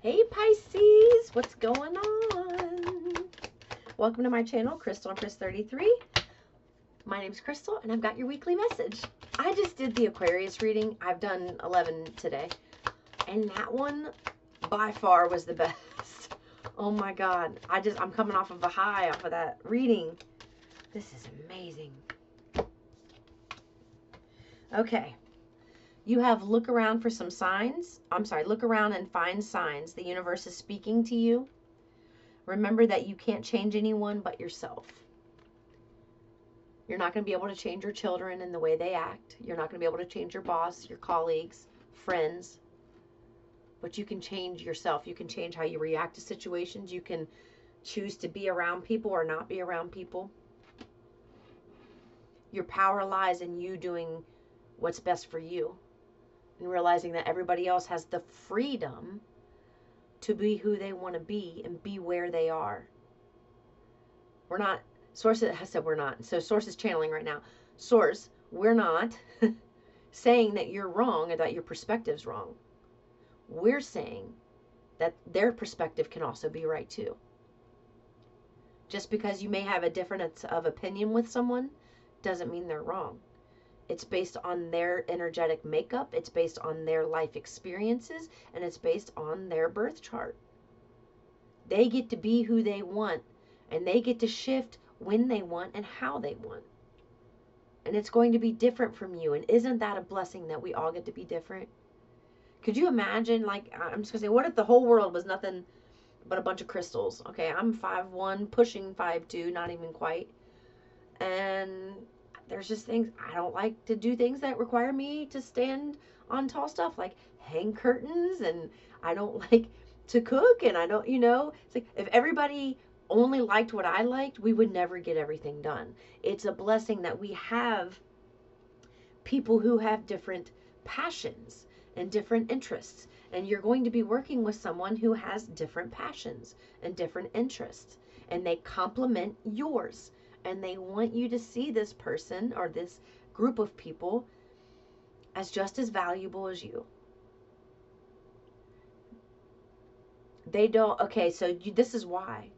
Hey Pisces, what's going on? Welcome to my channel, Crystal and Chris 33. My name's Crystal and I've got your weekly message. I just did the Aquarius reading. I've done 11 today. And that one by far was the best. Oh my God. I'm coming off of a high off of that reading. This is amazing. Okay. You have look around for some signs. Look around and find signs. The universe is speaking to you. Remember that you can't change anyone but yourself. You're not going to be able to change your children and the way they act. You're not going to be able to change your boss, your colleagues, friends. But you can change yourself. You can change how you react to situations. You can choose to be around people or not be around people. Your power lies in you doing what's best for you. And realizing that everybody else has the freedom to be who they want to be and be where they are. We're not, Source has said we're not. So Source is channeling right now. Source, we're not saying that you're wrong or that your perspective's wrong. We're saying that their perspective can also be right too. Just because you may have a difference of opinion with someone doesn't mean they're wrong. It's based on their energetic makeup, it's based on their life experiences, and it's based on their birth chart. They get to be who they want, and they get to shift when they want and how they want. And it's going to be different from you, and isn't that a blessing that we all get to be different? Could you imagine, like, I'm just going to say, what if the whole world was nothing but a bunch of crystals? Okay, I'm 5'1", pushing 5'2", not even quite. And there's just things, I don't like to do things that require me to stand on tall stuff, like hang curtains, and I don't like to cook, and I don't, it's like if everybody only liked what I liked, we would never get everything done. It's a blessing that we have people who have different passions and different interests, and you're going to be working with someone who has different passions and different interests, and they complement yours. And they want you to see this person or this group of people as just as valuable as you. They don't, okay, so this is why.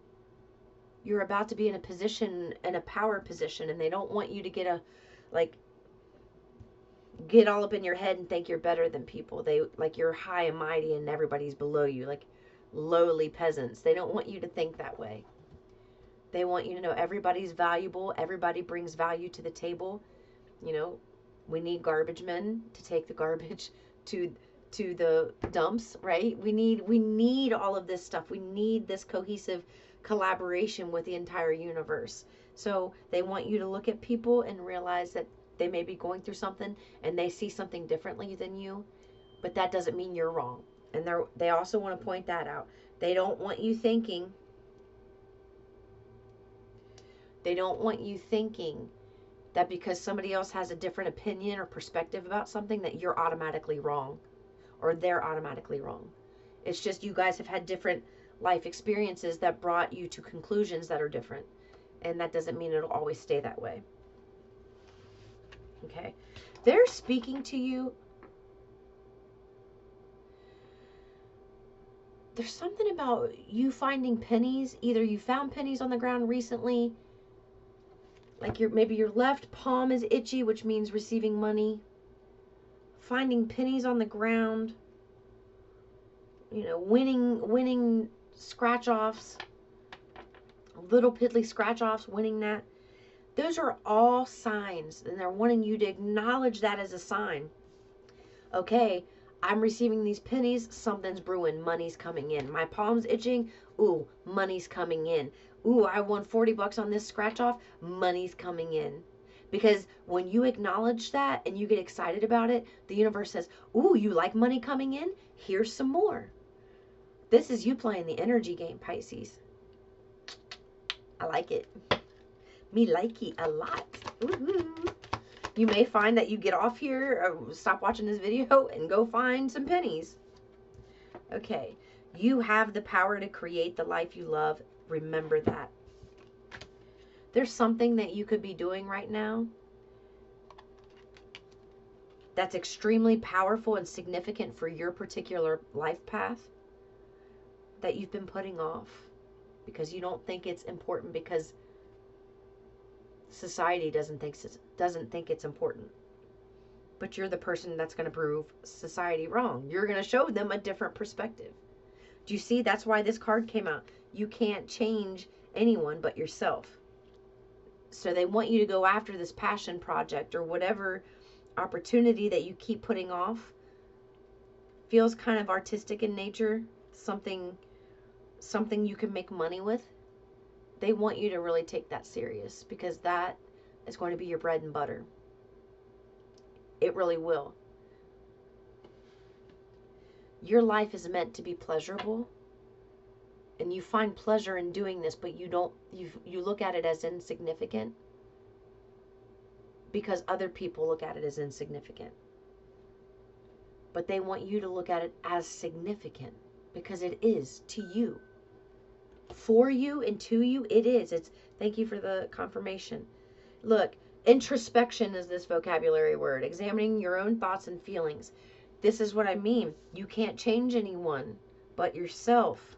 You're about to be in a position, in a power position, and they don't want you to get all up in your head and think you're better than people. They, like, you're high and mighty and everybody's below you, like lowly peasants. They don't want you to think that way. They want you to know everybody's valuable. Everybody brings value to the table. We need garbage men to take the garbage to the dumps, right? We need all of this stuff. We need this cohesive collaboration with the entire universe. So they want you to look at people and realize that they may be going through something and they see something differently than you, but that doesn't mean you're wrong. And they also want to point that out. They don't want you thinking that because somebody else has a different opinion or perspective about something that you're automatically wrong or they're automatically wrong. It's just you guys have had different life experiences that brought you to conclusions that are different. And that doesn't mean it'll always stay that way. Okay. They're speaking to you. There's something about you finding pennies. Either you found pennies on the ground recently, like maybe your left palm is itchy, which means receiving money. Finding pennies on the ground. Winning scratch-offs. Little piddly scratch-offs, winning that. Those are all signs, and they're wanting you to acknowledge that as a sign. Okay, I'm receiving these pennies, something's brewing, money's coming in. My palm's itching, ooh, money's coming in. Ooh, I won 40 bucks on this scratch off, money's coming in. Because when you acknowledge that and you get excited about it, the universe says, ooh, you like money coming in? Here's some more. This is you playing the energy game, Pisces. I like it. Me like it a lot. Ooh. You may find that you get off here, or stop watching this video, and go find some pennies. Okay. You have the power to create the life you love. Remember that. There's something that you could be doing right now that's extremely powerful and significant for your particular life path. that you've been putting off because you don't think it's important, because society doesn't think it's important. But you're the person that's going to prove society wrong. You're going to show them a different perspective. Do you see? That's why this card came out. You can't change anyone but yourself. So they want you to go after this passion project or whatever opportunity that you keep putting off. Feels kind of artistic in nature, something you can make money with. They want you to really take that serious, because that is going to be your bread and butter. It really will. Your life is meant to be pleasurable, and you find pleasure in doing this, but you look at it as insignificant because other people look at it as insignificant. But they want you to look at it as significant, because it is to you. For you and to you, it is. Thank you for the confirmation. Look, introspection is this vocabulary word. Examining your own thoughts and feelings. This is what I mean. You can't change anyone but yourself.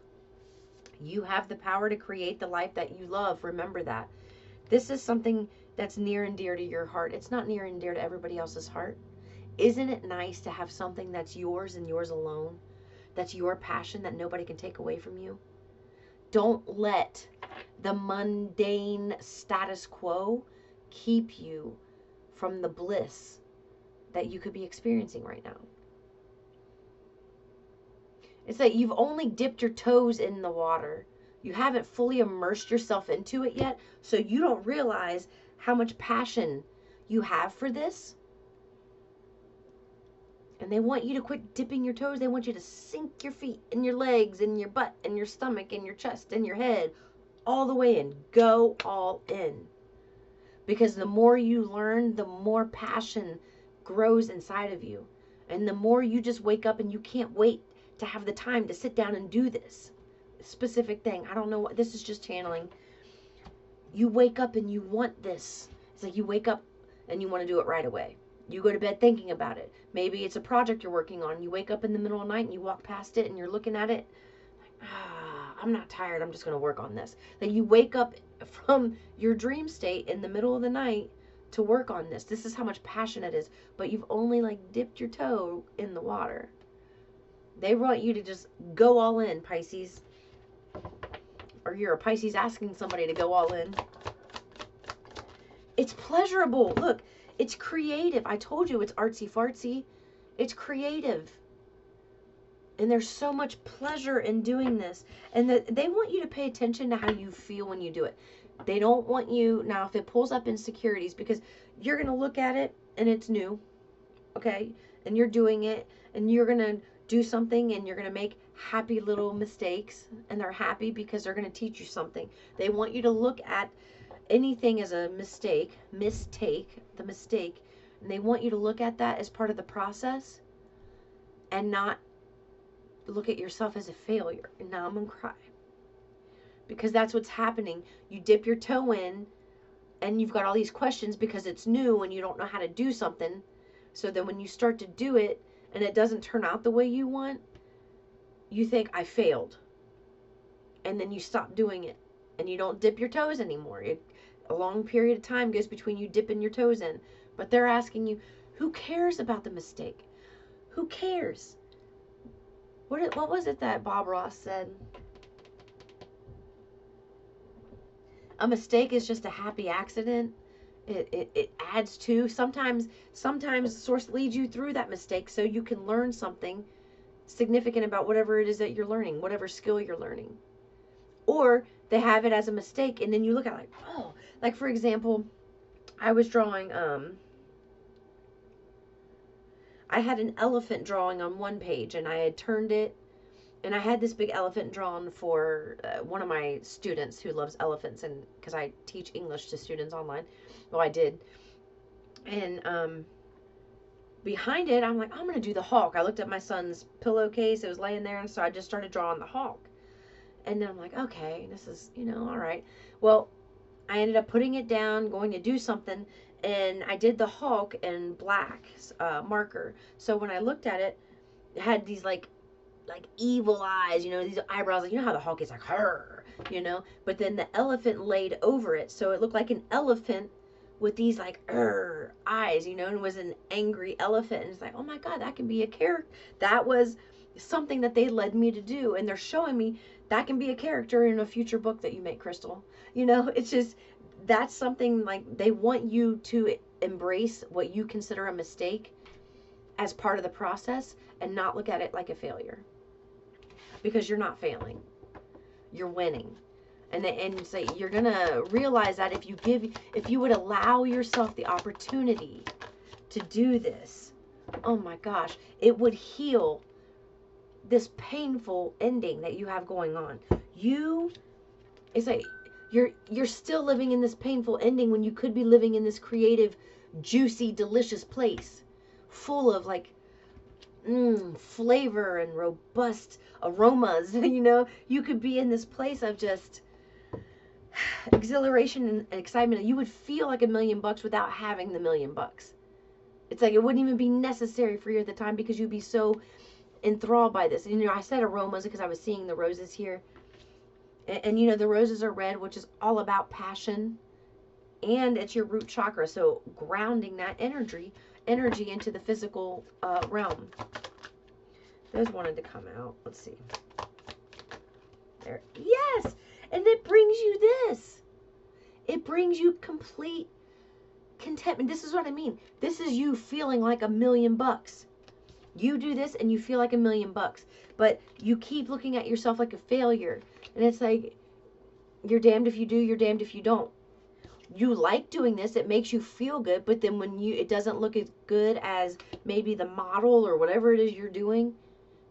You have the power to create the life that you love. Remember that. This is something that's near and dear to your heart. It's not near and dear to everybody else's heart. Isn't it nice to have something that's yours and yours alone? That's your passion that nobody can take away from you? Don't let the mundane status quo keep you from the bliss that you could be experiencing right now. It's that you've only dipped your toes in the water. You haven't fully immersed yourself into it yet, so you don't realize how much passion you have for this. And they want you to quit dipping your toes. They want you to sink your feet and your legs and your butt and your stomach and your chest and your head all the way in. Go all in. Because the more you learn, the more passion grows inside of you. And the more you just wake up and you can't wait to have the time to sit down and do this specific thing. I don't know what, this is just channeling. You wake up and you want this. It's like you wake up and you want to do it right away. You go to bed thinking about it. Maybe it's a project you're working on. You wake up in the middle of the night and you walk past it and you're looking at it. Like, I'm not tired. I'm just going to work on this. Like you wake up from your dream state in the middle of the night to work on this. This is how much passion it is. But you've only like dipped your toe in the water. They want you to just go all in, Pisces. Or you're a Pisces asking somebody to go all in. It's pleasurable. Look. It's creative. I told you it's artsy fartsy. It's creative. And there's so much pleasure in doing this. And they want you to pay attention to how you feel when you do it. They don't want you, now if it pulls up insecurities, because you're going to look at it and it's new. Okay? And you're doing it and you're going to do something and you're going to make happy little mistakes. And they're happy because they're going to teach you something. They want you to look at anything as a mistake, the mistake, and they want you to look at that as part of the process and not look at yourself as a failure. And now I'm gonna cry, because that's what's happening. You dip your toe in and you've got all these questions because it's new and you don't know how to do something. So then when you start to do it and it doesn't turn out the way you want, you think, I failed, and then you stop doing it and you don't dip your toes anymore. A long period of time goes between you dipping your toes in. But they're asking you, who cares about the mistake? Who cares? What was it that Bob Ross said? A mistake is just a happy accident. It adds to. Sometimes the source leads you through that mistake so you can learn something significant about whatever it is that you're learning, whatever skill you're learning. Or they have it as a mistake and then you look at it like, oh, like for example, I was drawing, I had an elephant drawing on one page and I had turned it, and I had this big elephant drawn for one of my students who loves elephants, and because I teach English to students online. Well, I did. And behind it, I'm like, I'm going to do the hawk. I looked at my son's pillowcase. It was laying there, and so I just started drawing the hawk. And then I'm like, okay, this is, all right. Well, I ended up putting it down, going to do something, and I did the hawk in black marker. So when I looked at it, it had these like like evil eyes, you know, these eyebrows, like, you know how the Hulk is like, her, you know, but then the elephant laid over it, so it looked like an elephant with these like eyes, you know, and it was an angry elephant. And it's like, oh my God, that can be a character. That was something that they led me to do, and they're showing me that can be a character in a future book that you make, Crystal. You know, it's just, that's something like they want you to embrace what you consider a mistake as part of the process and not look at it like a failure, because you're not failing, you're winning. And say you're gonna realize that if you would allow yourself the opportunity to do this, oh my gosh, it would heal this painful ending that you have going on. It's like you're still living in this painful ending when you could be living in this creative, juicy, delicious place full of like flavor and robust aromas. You know, you could be in this place of just exhilaration and excitement. You would feel like $1,000,000 without having the $1,000,000. It's like it wouldn't even be necessary for you at the time, because you'd be so enthralled by this. And, you know, I said aromas because I was seeing the roses here. And you know, the roses are red, which is all about passion. And it's your root chakra. So grounding that energy into the physical realm. Those wanted to come out. Let's see. There. Yes! And it brings you this. It brings you complete contentment. This is what I mean. This is you feeling like $1,000,000. You do this and you feel like $1,000,000. But you keep looking at yourself like a failure. And it's like, you're damned if you do, you're damned if you don't. You like doing this, it makes you feel good, but then when it doesn't look as good as maybe the model or whatever it is you're doing.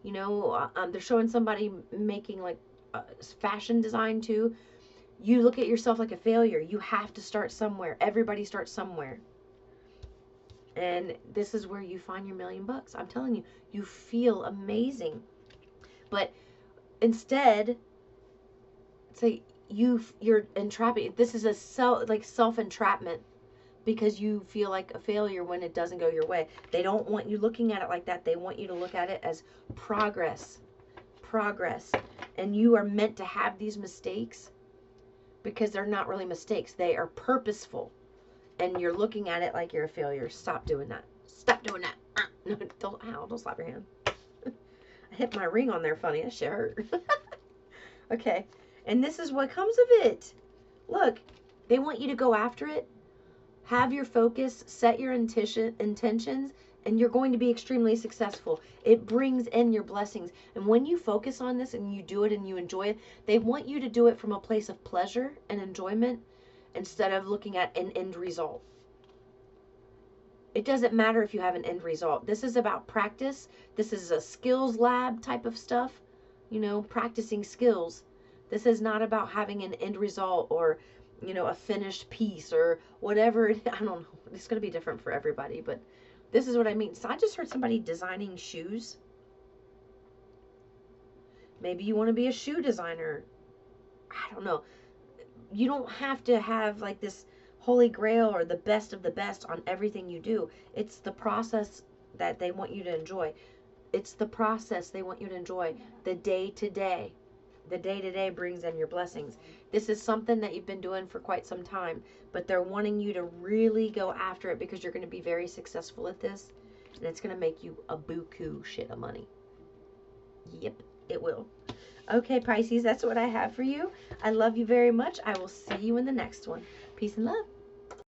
You know, they're showing somebody making like fashion design too. You look at yourself like a failure. You have to start somewhere. Everybody starts somewhere. And this is where you find your $1,000,000. I'm telling you, you feel amazing. But instead, say you're entrapping. This is a self-entrapment, because you feel like a failure when it doesn't go your way. They don't want you looking at it like that. They want you to look at it as progress. And you are meant to have these mistakes because they're not really mistakes. They are purposeful. And you're looking at it like you're a failure. Stop doing that. Stop doing that. No, don't slap your hand. I hit my ring on there funny. That shit hurt. Okay. And this is what comes of it. Look, they want you to go after it. Have your focus, set your intentions, and you're going to be extremely successful. It brings in your blessings. And when you focus on this and you do it and you enjoy it, they want you to do it from a place of pleasure and enjoyment instead of looking at an end result. It doesn't matter if you have an end result. This is about practice. This is a skills lab type of stuff, you know, practicing skills. This is not about having an end result or, you know, a finished piece or whatever. I don't know. It's going to be different for everybody, but this is what I mean. So I just heard somebody designing shoes. Maybe you want to be a shoe designer. I don't know. You don't have to have like this holy grail or the best of the best on everything you do. It's the process that they want you to enjoy. It's the process they want you to enjoy. The day-to-day. The day-to-day brings in your blessings. This is something that you've been doing for quite some time, but they're wanting you to really go after it because you're going to be very successful at this, and it's going to make you a buku shit of money. Yep, it will. Okay, Pisces, that's what I have for you. I love you very much. I will see you in the next one. Peace and love.